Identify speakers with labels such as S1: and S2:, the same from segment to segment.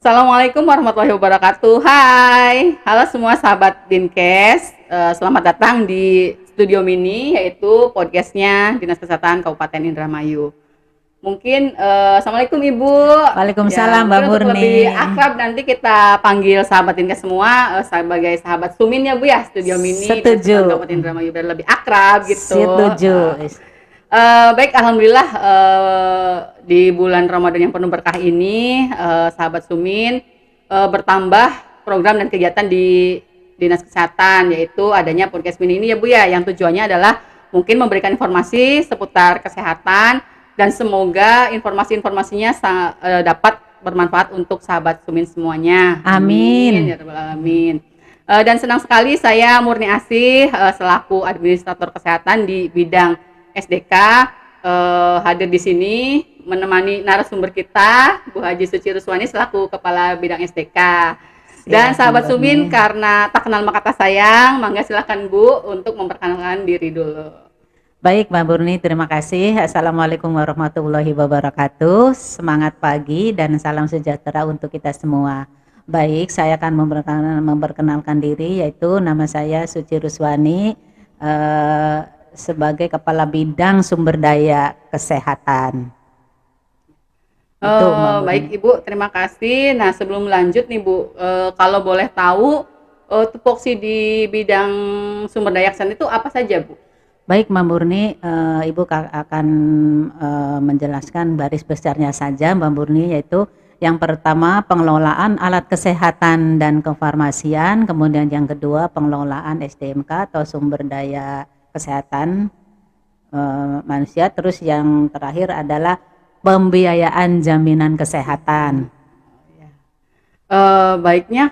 S1: Assalamualaikum warahmatullahi wabarakatuh. Hai, halo semua sahabat Dinkes. Selamat datang di Studio Mini, yaitu podcastnya Dinas Kesehatan Kabupaten Indramayu. Mungkin Assalamualaikum Ibu.
S2: Waalaikumsalam,
S1: Ya,
S2: Mbak
S1: mungkin untuk
S2: Murni.
S1: lebih akrab nanti kita panggil sahabat Dinkes semua sebagai sahabat Sumin ya Bu ya, Studio Mini Dinas Kesehatan
S2: Setuju.
S1: Kabupaten Indramayu, biar lebih akrab gitu.
S2: Setuju.
S1: Baik, alhamdulillah di bulan Ramadan yang penuh berkah ini, sahabat Sumin bertambah program dan kegiatan di Dinas Kesehatan, yaitu adanya podcast mini ini ya Bu ya, yang tujuannya adalah mungkin memberikan informasi seputar kesehatan dan semoga informasi-informasinya dapat bermanfaat untuk sahabat Sumin semuanya.
S2: Amin.
S1: Ya rabbal alamin. Dan senang sekali saya Murni Asih selaku administrator kesehatan di bidang SDK hadir di sini menemani narasumber kita Bu Haji Suci Ruswani selaku Kepala Bidang SDK. Dan sahabat Sumin, karena tak kenal maka tak sayang, mangga silakan Bu untuk memperkenalkan diri dulu.
S2: Baik Mbak Murni, terima kasih. Assalamualaikum warahmatullahi wabarakatuh. Semangat pagi dan salam sejahtera untuk kita semua. Baik, saya akan memperkenalkan diri, yaitu nama saya Suci Ruswani, sebagai Kepala Bidang Sumber Daya Kesehatan.
S1: Baik Ibu, terima kasih. Nah sebelum lanjut nih Bu, kalau boleh tahu tupoksi di bidang sumber daya kesehatan itu apa saja Bu?
S2: Baik Mbak Murni, Ibu akan menjelaskan baris besarnya saja Mbak Murni, yaitu yang pertama pengelolaan alat kesehatan dan kefarmasian, kemudian yang kedua pengelolaan SDMK atau sumber daya kesehatan manusia, terus yang terakhir adalah pembiayaan jaminan kesehatan.
S1: Baiknya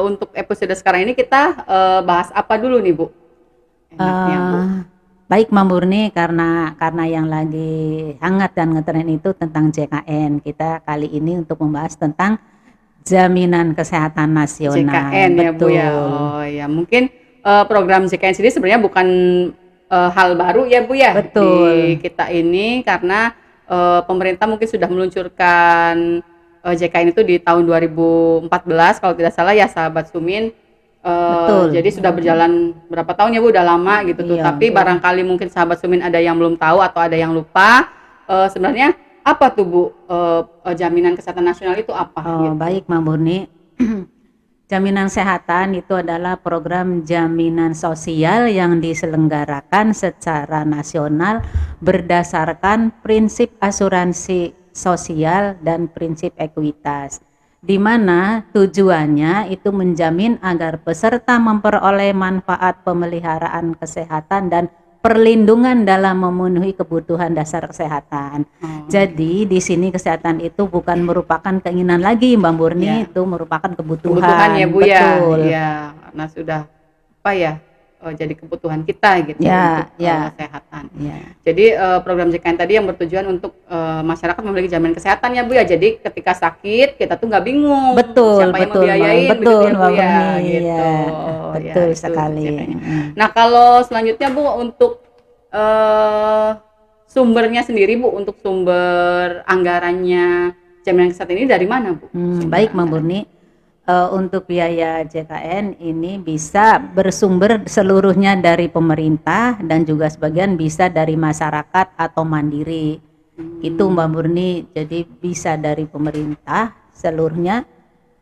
S1: untuk episode sekarang ini kita bahas apa dulu nih Bu? Enaknya, Bu.
S2: Baik Mbak Murni, karena yang lagi hangat dan ngetren itu tentang JKN, kita kali ini untuk membahas tentang jaminan kesehatan nasional.
S1: JKN ya Bu ya. Oh ya, mungkin program JKN sendiri sebenarnya bukan hal baru ya Bu ya.
S2: Betul.
S1: Di kita ini karena pemerintah mungkin sudah meluncurkan JKN itu di tahun 2014 kalau tidak salah ya sahabat Sumin.
S2: Betul.
S1: Jadi sudah berjalan berapa tahun ya Bu, udah lama gitu tuh. Tapi barangkali mungkin sahabat Sumin ada yang belum tahu atau ada yang lupa. Sebenarnya apa tuh Bu jaminan kesehatan nasional itu apa?
S2: Gitu. Baik Mbak Murni. Jaminan kesehatan itu adalah program jaminan sosial yang diselenggarakan secara nasional berdasarkan prinsip asuransi sosial dan prinsip ekuitas, di mana tujuannya itu menjamin agar peserta memperoleh manfaat pemeliharaan kesehatan dan perlindungan dalam memenuhi kebutuhan dasar kesehatan. Jadi di sini kesehatan itu bukan merupakan keinginan lagi Mbak Murni, ya. Itu merupakan kebutuhan
S1: ya Bu.
S2: Betul.
S1: Ya, karena sudah apa ya jadi kebutuhan kita gitu ya, untuk kesehatan. Ya. Jadi program JKN tadi yang bertujuan untuk masyarakat memiliki jaminan kesehatan ya Bu ya. Jadi ketika sakit kita tuh nggak bingung siapa yang membiayain
S2: betul,
S1: begitu ya Bu ya. Gitu.
S2: Ya, betul ya, sekali.
S1: Nah kalau selanjutnya Bu untuk sumbernya sendiri Bu, untuk sumber anggarannya jaminan kesehatan ini dari mana Bu?
S2: Baik Mbak Murni. Untuk biaya JKN ini bisa bersumber seluruhnya dari pemerintah dan juga sebagian bisa dari masyarakat atau mandiri. Itu Mbak Murni, jadi bisa dari pemerintah seluruhnya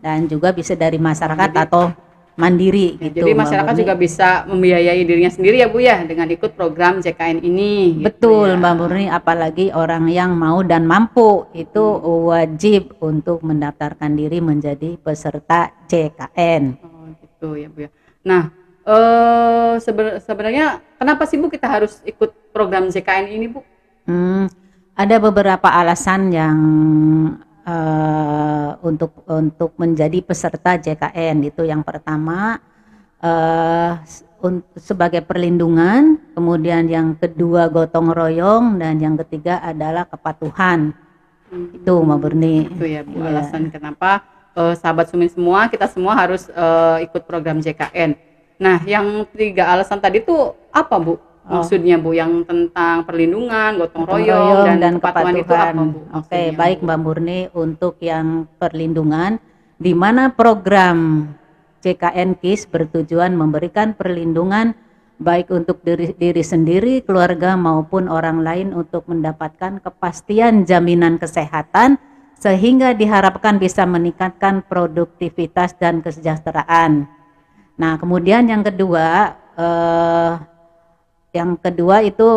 S2: dan juga bisa dari masyarakat atau mandiri gitu.
S1: Jadi masyarakat juga bisa membiayai dirinya sendiri ya Bu ya dengan ikut program JKN ini.
S2: Betul gitu ya. Mbak Murni, apalagi orang yang mau dan mampu itu wajib untuk mendaftarkan diri menjadi peserta JKN.
S1: Oh gitu ya Bu ya. Nah sebenarnya kenapa sih Bu kita harus ikut program JKN ini Bu?
S2: Ada beberapa alasan yang untuk menjadi peserta JKN. Itu yang pertama sebagai perlindungan, kemudian yang kedua gotong royong, dan yang ketiga adalah kepatuhan. Itu Mbak Murni.
S1: Itu ya Bu alasan kenapa sahabat Sumin semua, kita semua harus ikut program JKN. Nah yang tiga alasan tadi tuh apa Bu? Maksudnya Bu, yang tentang perlindungan, gotong royong dan kepatuhan itu apa Bu?
S2: Oke, baik Mbak Murni. Untuk yang perlindungan, di mana program CKN KIS bertujuan memberikan perlindungan baik untuk diri sendiri, keluarga maupun orang lain untuk mendapatkan kepastian jaminan kesehatan sehingga diharapkan bisa meningkatkan produktivitas dan kesejahteraan. Nah, kemudian yang kedua itu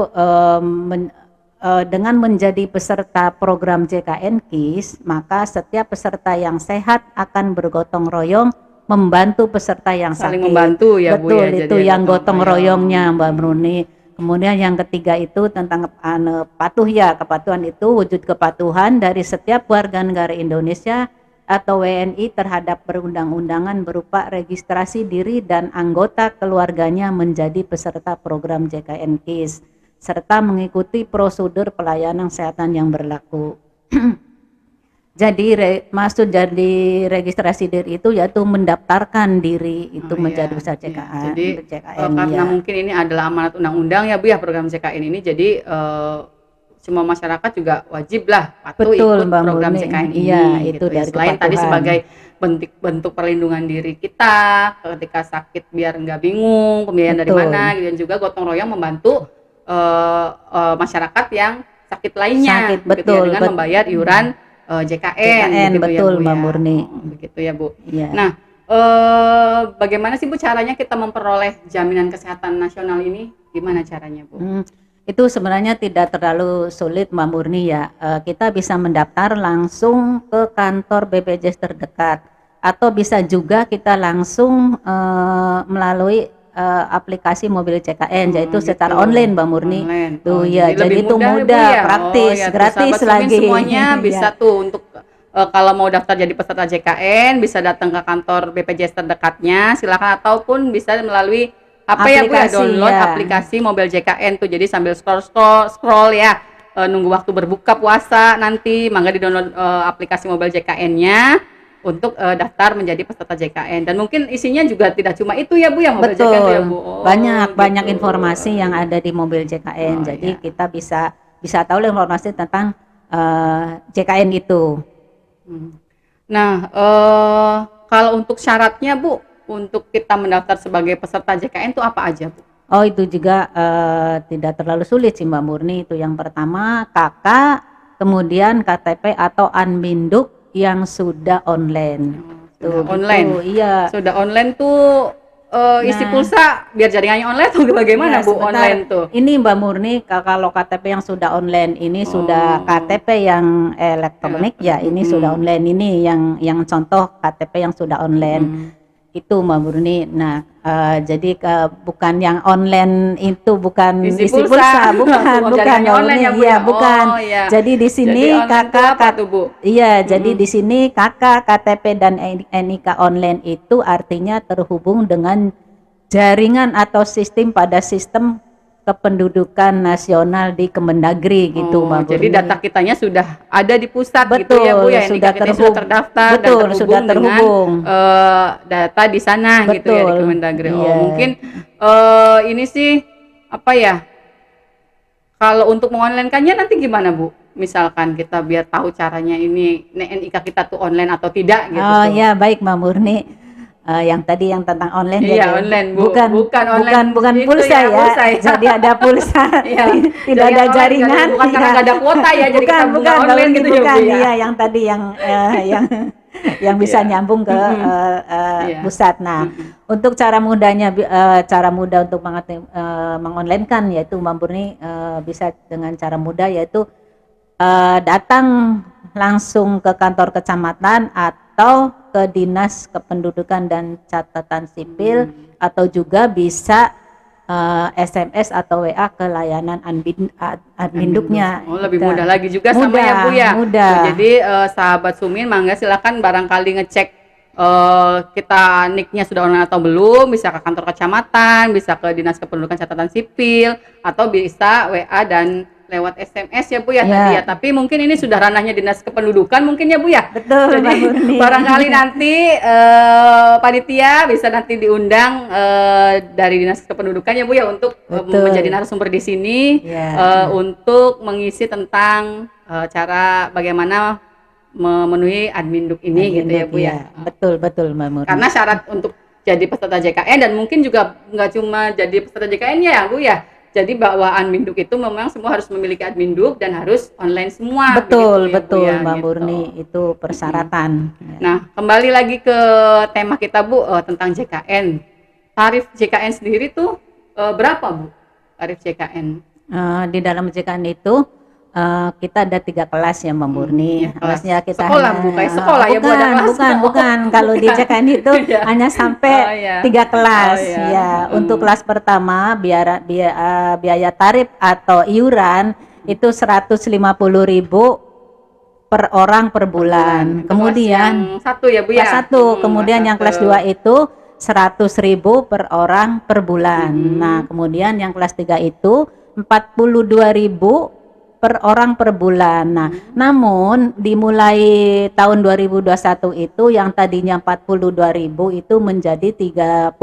S2: dengan menjadi peserta program JKN KIS, maka setiap peserta yang sehat akan bergotong royong membantu peserta yang
S1: Saling
S2: sakit.
S1: membantu ya Bu
S2: Betul,
S1: ya,
S2: itu
S1: jadi
S2: yang gotong royongnya Mbak Bruni. Kemudian yang ketiga itu tentang kepatuhan itu wujud kepatuhan dari setiap warga negara Indonesia atau WNI terhadap perundang-undangan berupa registrasi diri dan anggota keluarganya menjadi peserta program JKN KIS serta mengikuti prosedur pelayanan kesehatan yang berlaku. Jadi maksud jadi registrasi diri itu yaitu mendaftarkan diri itu menjadi peserta JKN.
S1: Jadi
S2: JKN,
S1: karena mungkin ini adalah amanat undang-undang ya Bu ya, program JKN ini, jadi semua masyarakat juga wajib lah patuh ikut program JKN ini.
S2: Iya, itu
S1: gitu ya.
S2: dari
S1: Selain tadi
S2: kepatuhan.
S1: sebagai bentuk perlindungan diri kita ketika sakit biar nggak bingung pembiayaan dari
S2: Betul.
S1: mana gitu, dan juga gotong royong membantu masyarakat yang sakit lainnya
S2: Sakit,
S1: gitu
S2: betul,
S1: ya, dengan membayar iuran JKN gitu
S2: betul
S1: ya Bu
S2: Mbak
S1: ya.
S2: Murni.
S1: Begitu ya Bu.
S2: Iya.
S1: Nah, bagaimana sih Bu caranya kita memperoleh jaminan kesehatan nasional ini? Gimana caranya Bu?
S2: Itu sebenarnya tidak terlalu sulit Mbak Murni ya. Kita bisa mendaftar langsung ke kantor BPJS terdekat atau bisa juga kita langsung melalui aplikasi mobil CKN yaitu secara online Mbak Murni. Tuh ya, jadi itu mudah, praktis, gratis lagi.
S1: Semuanya bisa tuh untuk kalau mau daftar jadi peserta JKN bisa datang ke kantor BPJS terdekatnya, silakan, ataupun bisa melalui HP ya Bu ya, download aplikasi mobil JKN tuh, jadi sambil scroll ya, nunggu waktu berbuka puasa nanti mangga di download aplikasi mobil JKN-nya untuk daftar menjadi peserta JKN. Dan mungkin isinya juga tidak cuma itu ya Bu ya, mobil
S2: Betul.
S1: JKN tuh ya Bu.
S2: Banyak informasi yang ada di mobil JKN. Jadi kita bisa tahu informasi tentang JKN itu.
S1: Nah, kalau untuk syaratnya Bu, untuk kita mendaftar sebagai peserta JKN itu apa aja Bu?
S2: Oh, itu juga tidak terlalu sulit sih Mbak Murni. Itu yang pertama KK, kemudian KTP atau Anbinduk yang sudah online.
S1: Sudah online.
S2: Iya.
S1: Sudah online tuh isi pulsa biar jaringannya online tuh bagaimana Bu online tuh?
S2: Ini Mbak Murni, kalau KTP yang sudah online ini sudah KTP yang elektronik ya, ini sudah online, ini yang contoh KTP yang sudah online. Itu Mbak Murni. Nah, jadi bukan yang online itu bukan isi pulsa, bukan online ya Bu. Iya, bukan. Jadi di sini jadi di sini KK, KTP dan NIK online itu artinya terhubung dengan jaringan atau sistem pada sistem kependudukan nasional di Kemendagri gitu Mbak.
S1: Jadi data kitanya sudah ada di pusat.
S2: Betul,
S1: gitu ya Bu ya,
S2: sudah
S1: terdaftar,
S2: betul,
S1: dan
S2: sudah terhubung
S1: dengan data di sana.
S2: Betul.
S1: Gitu ya di Kemendagri.
S2: Iya.
S1: Mungkin ini sih apa ya, kalau untuk mengonline-kannya nanti gimana Bu? Misalkan kita biar tahu caranya ini NIK kita tuh online atau tidak gitu.
S2: Oh ya, baik Mbak Murni. Yang tadi yang tentang online
S1: ya, online Bu.
S2: bukan pulsa ya. Jadi ada pulsa, tidak ada jaringan.
S1: Bukan karena nggak ada kuota ya, jadi kita buka online gitu ya Bu ya.
S2: Iya, yang tadi yang bisa nyambung ke pusat. Nah, untuk cara mudah untuk mengonlinekan yaitu Mbak Murni bisa dengan cara mudah yaitu datang langsung ke kantor kecamatan atau ke Dinas Kependudukan dan Catatan Sipil, atau juga bisa SMS atau WA ke layanan Anbinduknya.
S1: Lebih mudah lagi juga sama ya Bu ya.
S2: Mudah.
S1: Jadi sahabat Sumin mangga silakan barangkali ngecek kita NIK-nya sudah online atau belum, bisa ke kantor kecamatan, bisa ke Dinas Kependudukan Catatan Sipil, atau bisa WA dan lewat SMS ya Bu ya, tadi ya. Tapi mungkin ini sudah ranahnya Dinas Kependudukan mungkin ya Bu ya.
S2: Betul.
S1: Jadi barangkali nanti panitia bisa nanti diundang dari Dinas Kependudukan ya Bu ya untuk menjadi narasumber di sini untuk mengisi tentang cara bagaimana memenuhi Adminduk ini gitu ya
S2: Adminduk,
S1: Bu ya.
S2: Betul Mbak Murni.
S1: Karena syarat untuk jadi peserta JKN dan mungkin juga nggak cuma jadi peserta JKN ya Bu ya. Jadi bahwa Adminduk itu memang semua harus memiliki Adminduk dan harus online semua.
S2: Betul,
S1: begitu ya, Bu
S2: betul
S1: ya,
S2: Mbak
S1: gitu.
S2: Murni, itu persyaratan.
S1: Nah, kembali lagi ke tema kita Bu, tentang JKN. Tarif JKN sendiri tuh berapa Bu? Tarif JKN?
S2: Di dalam JKN itu kita ada 3 kelas ya Mbak Murni.
S1: Ya,
S2: Kelasnya kita
S1: sekolah Bu, kayak sekolah ya Bu, ada kelas.
S2: bukan. Kalau di JKN itu
S1: Iya.
S2: hanya sampai
S1: Oh, iya.
S2: 3 kelas.
S1: Oh, iya.
S2: Ya, untuk kelas pertama biaya tarif atau iuran itu 150.000 per orang per bulan.
S1: Itu
S2: Kemudian
S1: kelas yang satu ya Bu ya.
S2: kelas 1, kemudian yang kelas 2 itu 100.000 per orang per bulan. Nah, kemudian yang kelas 3 itu 42.000 per orang per bulan. Nah, namun dimulai tahun 2021 itu yang tadinya 42.000 itu menjadi 35.000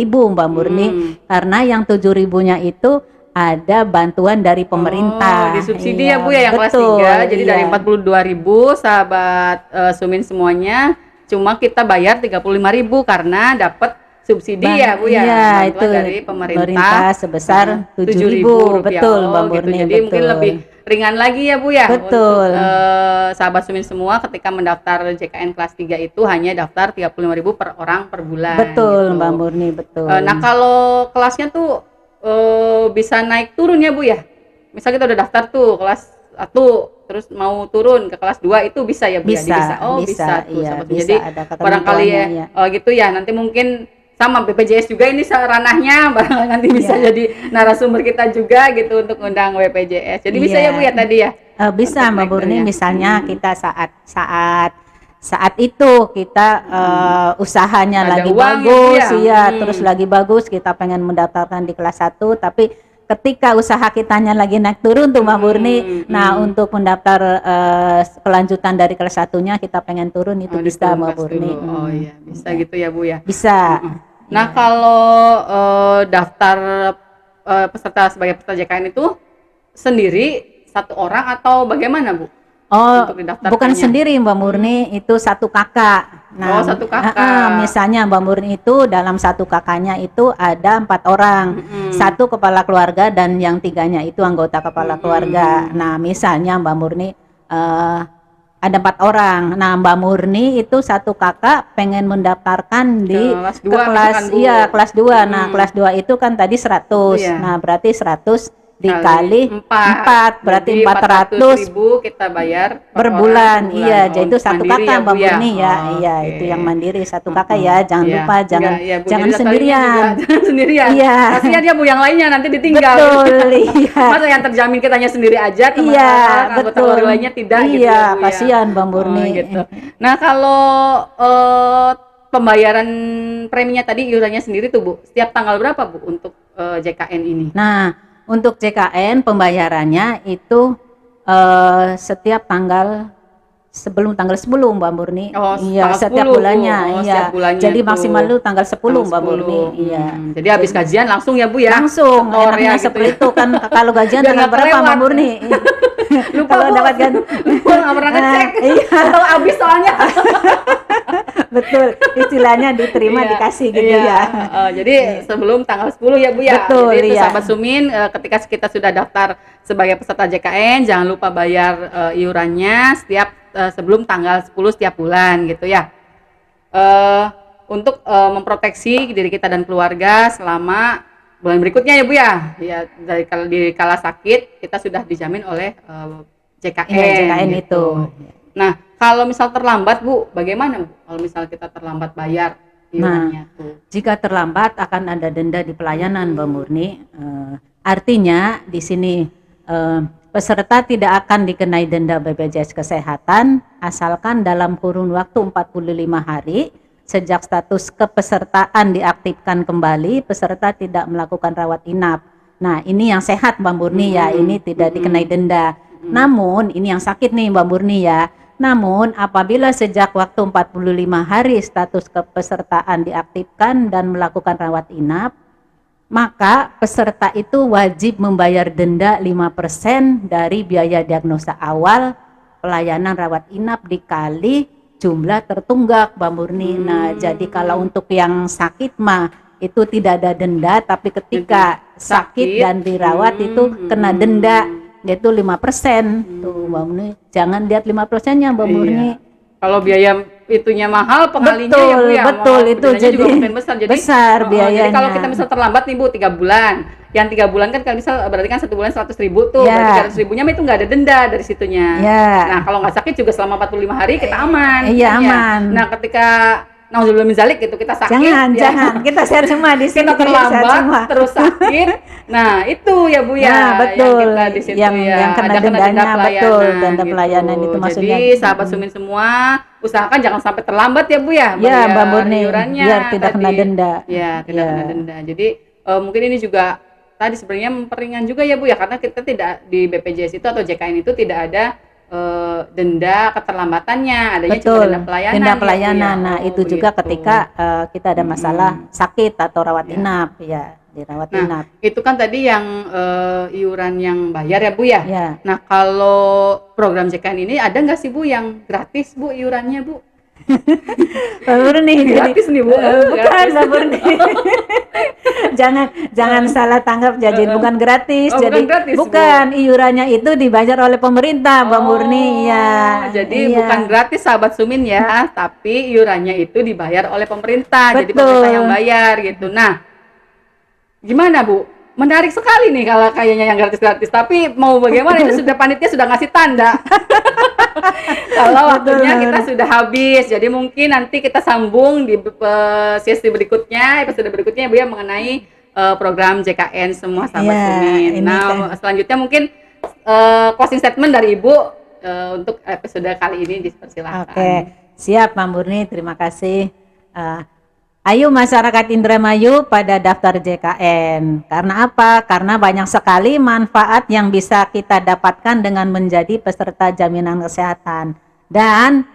S2: Mbak Murni, karena yang 7.000-nya itu ada bantuan dari pemerintah.
S1: Disubsidi ya Bu ya yang kelas 3. Jadi dari 42.000 sahabat Sumin semuanya cuma kita bayar 35.000 karena dapat subsidi ya Bu ya.
S2: Iya,
S1: bantuan
S2: itu
S1: dari pemerintah
S2: sebesar 7.000.
S1: Rp7.000.
S2: Betul Mbak
S1: gitu.
S2: Murni,
S1: Jadi
S2: betul.
S1: mungkin lebih ringan lagi ya Bu ya.
S2: Betul.
S1: Untuk sahabat Sumin semua ketika mendaftar JKN kelas 3 itu hanya daftar 35.000 per orang per bulan.
S2: Betul
S1: gitu.
S2: Mbak Murni, betul.
S1: Nah, kalau kelasnya tuh bisa naik turun ya Bu ya. Misal kita udah daftar tuh kelas 1 terus mau turun ke kelas 2 itu bisa ya Bu ya?
S2: Bisa
S1: tuh,
S2: iya,
S1: sahabat.
S2: bisa,
S1: Jadi
S2: ada
S1: barangkali ya,
S2: ketentuannya,
S1: gitu ya, nanti mungkin sama BPJS juga ini ranahnya, barangkali nanti bisa jadi narasumber kita juga gitu untuk undang BPJS. Jadi bisa ya Bu ya tadi ya?
S2: Bisa
S1: Untuk
S2: Mbak
S1: naik
S2: Murni,
S1: turunnya.
S2: misalnya kita saat itu kita usahanya
S1: Ada
S2: lagi
S1: uang ya, Bu
S2: bagus
S1: ya?
S2: terus lagi bagus, kita pengen mendaftarkan di kelas 1, tapi ketika usaha kitanya lagi naik turun tuh Mbak Murni, nah untuk mendaftar kelanjutan dari kelas 1-nya kita pengen turun itu bisa Mbak Murni.
S1: Oh iya, bisa gitu ya Bu ya?
S2: Bisa.
S1: Nah, kalau daftar peserta sebagai peserta JKN itu sendiri satu orang atau bagaimana Bu?
S2: Oh,
S1: Untuk didaftarkannya?
S2: bukan sendiri Mbak Murni, itu satu kakak.
S1: Oh, satu kakak.
S2: Misalnya Mbak Murni itu dalam satu kakaknya itu ada 4 orang, satu kepala keluarga dan yang 3-nya itu anggota kepala keluarga. Nah, misalnya Mbak Murni ada 4 orang. Nah, Mbak Murni itu satu kakak pengen mendaftarkan di kelas 2. Nah, kelas 2 itu kan tadi 100.
S1: Iya.
S2: Nah, berarti 100 dikali 4 berarti
S1: Jadi 400.000 kita bayar
S2: per bulan. Iya,
S1: Oh,
S2: jadi itu satu
S1: mandiri
S2: kakak
S1: ya,
S2: Mbak
S1: Bu ya?
S2: Murni ya.
S1: Oh,
S2: Iya,
S1: oke.
S2: itu yang mandiri satu kakak ya. Jangan
S1: Iya.
S2: lupa jangan
S1: Iya, Bu.
S2: jangan
S1: Jadi daftarnya
S2: sendirian.
S1: juga jangan sendirian.
S2: Iya.
S1: Kasihan ya Bu yang lainnya nanti ditinggal.
S2: Betul, iya.
S1: Masa yang terjamin kitanya sendiri aja, teman
S2: Iya,
S1: anggota
S2: betul.
S1: keluarga lainnya tidak gitu
S2: Iya,
S1: ya, Bu ya?
S2: kasihan Mbak Murni.
S1: gitu. Nah, kalau pembayaran preminya tadi iurannya sendiri tuh Bu, setiap tanggal berapa Bu untuk JKN ini?
S2: Nah, untuk JKN pembayarannya itu setiap tanggal sebelum tanggal 10 Mbak Murni.
S1: Oh,
S2: Iya,
S1: tanggal
S2: setiap
S1: 10.
S2: bulannya.
S1: Oh,
S2: Iya.
S1: setiap bulannya
S2: Jadi
S1: tuh.
S2: maksimal itu tanggal 10 Mbak Murni. Iya.
S1: Jadi habis gajian langsung ya Bu ya?
S2: Langsung
S1: Setor
S2: enaknya
S1: ya, gitu
S2: seperti
S1: ya.
S2: itu kan kalau gajian
S1: Biar
S2: tanggal
S1: nggak
S2: berapa Mbak
S1: kelewat.
S2: Murni?
S1: Lupa
S2: Kalau
S1: Bu.
S2: dapat kan
S1: Lupa nggak pernah ngecek.
S2: Iya.
S1: Atau habis soalnya.
S2: Betul, istilahnya diterima
S1: Iya,
S2: dikasih gitu
S1: iya.
S2: ya.
S1: Jadi sebelum tanggal 10 ya Bu ya.
S2: Betul,
S1: Jadi itu
S2: iya.
S1: sahabat Sumin, ketika kita sudah daftar sebagai peserta JKN, jangan lupa bayar iurannya setiap sebelum tanggal 10 setiap bulan gitu ya. Untuk memproteksi diri kita dan keluarga selama bulan berikutnya ya Bu ya. Ya, dari kalau di kala sakit kita sudah dijamin oleh JKN.
S2: Iya, JKN
S1: gitu.
S2: itu.
S1: Nah, kalau misal terlambat Bu, bagaimana Bu? Kalau misal kita terlambat bayar iurannya tuh.
S2: Jika terlambat akan ada denda di pelayanan Mbak Murni. Artinya di sini peserta tidak akan dikenai denda BPJS Kesehatan asalkan dalam kurun waktu 45 hari sejak status kepesertaan diaktifkan kembali, peserta tidak melakukan rawat inap. Nah, ini yang sehat Mbak Murni ya, ini tidak dikenai denda. Namun, ini yang sakit nih Mbak Murni ya. Namun, apabila sejak waktu 45 hari status kepesertaan diaktifkan dan melakukan rawat inap, maka peserta itu wajib membayar denda 5% dari biaya diagnosa awal pelayanan rawat inap dikali jumlah tertunggak Mbak Murni. Nah, jadi kalau untuk yang sakit mah itu tidak ada denda, tapi ketika sakit dan dirawat itu kena denda, yaitu 5%. Tuh Mbak Murni, jangan lihat 5%-nya Mbak Murni.
S1: Kalau biaya itunya mahal, pengalinya ya Bu ya.
S2: Betul, itu jadi
S1: juga mungkin besar. Jadi
S2: besar biayanya.
S1: Jadi kalau kita misal terlambat nih Bu 3 bulan, yang 3 bulan kan kalau misal berarti kan 1 bulan 100.000 tuh, berarti 300.000-nya itu nggak ada denda dari situnya. Nah kalau nggak sakit juga selama 45 hari kita aman.
S2: Iya aman.
S1: Nah ketika nauzubillah min zalik gitu kita sakit,
S2: jangan kita sehat semua di sini,
S1: kita terlambat terus sakit. Nah itu ya Bu ya,
S2: betul,
S1: yang kita di situ
S2: yang kena dendanya, betul, denda pelayanan itu maksudnya.
S1: Jadi sahabat Sumin semua usahakan jangan sampai terlambat ya Bu ya,
S2: Mbak Murni, biar tidak kena denda.
S1: Ya tidak kena denda. Jadi mungkin ini juga tadi sebenarnya memperingan juga ya Bu ya, karena kita tidak di BPJS itu atau JKN itu tidak ada denda keterlambatannya, adanya cuma denda pelayanan.
S2: Denda pelayanan. Nah, itu juga ketika kita ada masalah sakit atau rawat inap ya, dirawat inap.
S1: Itu kan tadi yang iuran yang bayar ya Bu ya. Nah, kalau program JKN ini ada nggak sih Bu yang gratis Bu iurannya Bu?
S2: Murni
S1: gratis nih Bu.
S2: Bukan Mbak Murni. jangan salah tanggap, jadi bukan gratis. Jadi
S1: gratis,
S2: bukan, iurannya itu dibayar oleh pemerintah Mbak Murni ya.
S1: Jadi bukan gratis sahabat Sumin ya, tapi iurannya itu dibayar oleh pemerintah. Jadi pemerintah yang bayar gitu. Nah, gimana Bu? Menarik sekali nih kalau kayaknya yang gratis-gratis, tapi mau bagaimana itu sudah panitia sudah ngasih tanda. Kalau waktunya kita sudah habis, jadi mungkin nanti kita sambung di sesi berikutnya, episode berikutnya Bu ya, mengenai program JKN semua sahabat Sumin. Nah, selanjutnya mungkin closing statement dari Ibu untuk episode kali ini dipersilakan.
S2: Oke, siap Mbak Murni, terima kasih. Ayo masyarakat Indramayu pada daftar JKN. Karena apa? Karena banyak sekali manfaat yang bisa kita dapatkan dengan menjadi peserta jaminan kesehatan. Dan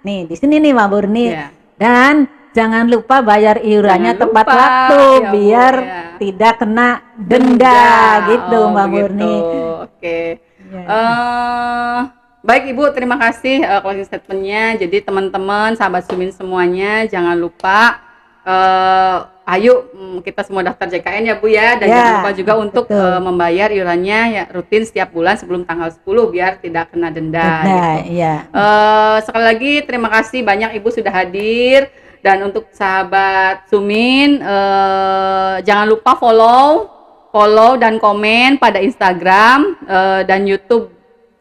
S2: nih di sini nih Mbak Murni. Dan jangan lupa bayar iurannya tepat waktu biar tidak kena denda gitu Mbak Murni.
S1: Oke. Baik Ibu, terima kasih closing statement-nya. Jadi teman-teman sahabat Sumin semuanya jangan lupa ayo kita semua daftar JKN ya Bu ya, dan jangan lupa juga untuk membayar iurannya ya rutin setiap bulan sebelum tanggal 10 biar tidak kena denda gitu. Sekali lagi terima kasih banyak Ibu sudah hadir, dan untuk sahabat Sumin jangan lupa follow dan komen pada Instagram dan YouTube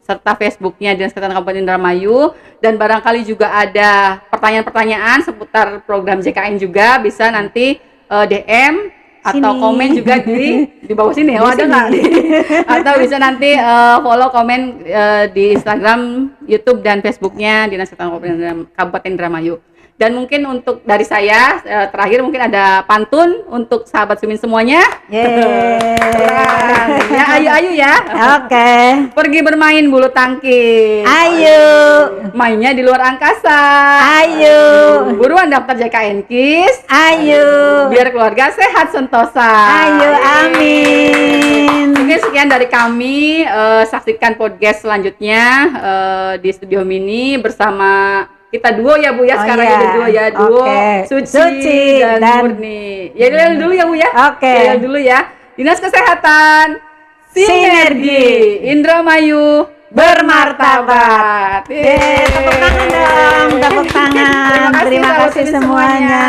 S1: serta Facebooknya Dinas Kesehatan Kabupaten Indramayu, dan barangkali juga ada pertanyaan-pertanyaan seputar program JKN juga bisa nanti DM atau komen juga di bawah sini. Ada nggak? Atau bisa nanti follow komen di Instagram, YouTube dan Facebooknya Dinas Kesehatan Kabupaten Indramayu. Dan mungkin untuk dari saya terakhir mungkin ada pantun untuk sahabat Sumin semuanya. Ya ayo ya.
S2: Oke.
S1: Pergi bermain bulu tangkis.
S2: Ayo.
S1: Mainnya di luar angkasa.
S2: Ayo.
S1: Buruan daftar JKN KIS.
S2: Ayo.
S1: Biar keluarga sehat sentosa.
S2: Ayo, amin.
S1: Mungkin sekian dari kami. Saksikan podcast selanjutnya di Studio Mini bersama kita duo ya Bu ya, sekarang ini duo ya, Suci dan Murni. Ya dulu ya Bu ya. Ya dulu ya. Dinas Kesehatan Sinergi Indramayu bermartabat.
S2: Tepuk tangan dong, tepuk tangan. Terima kasih semuanya.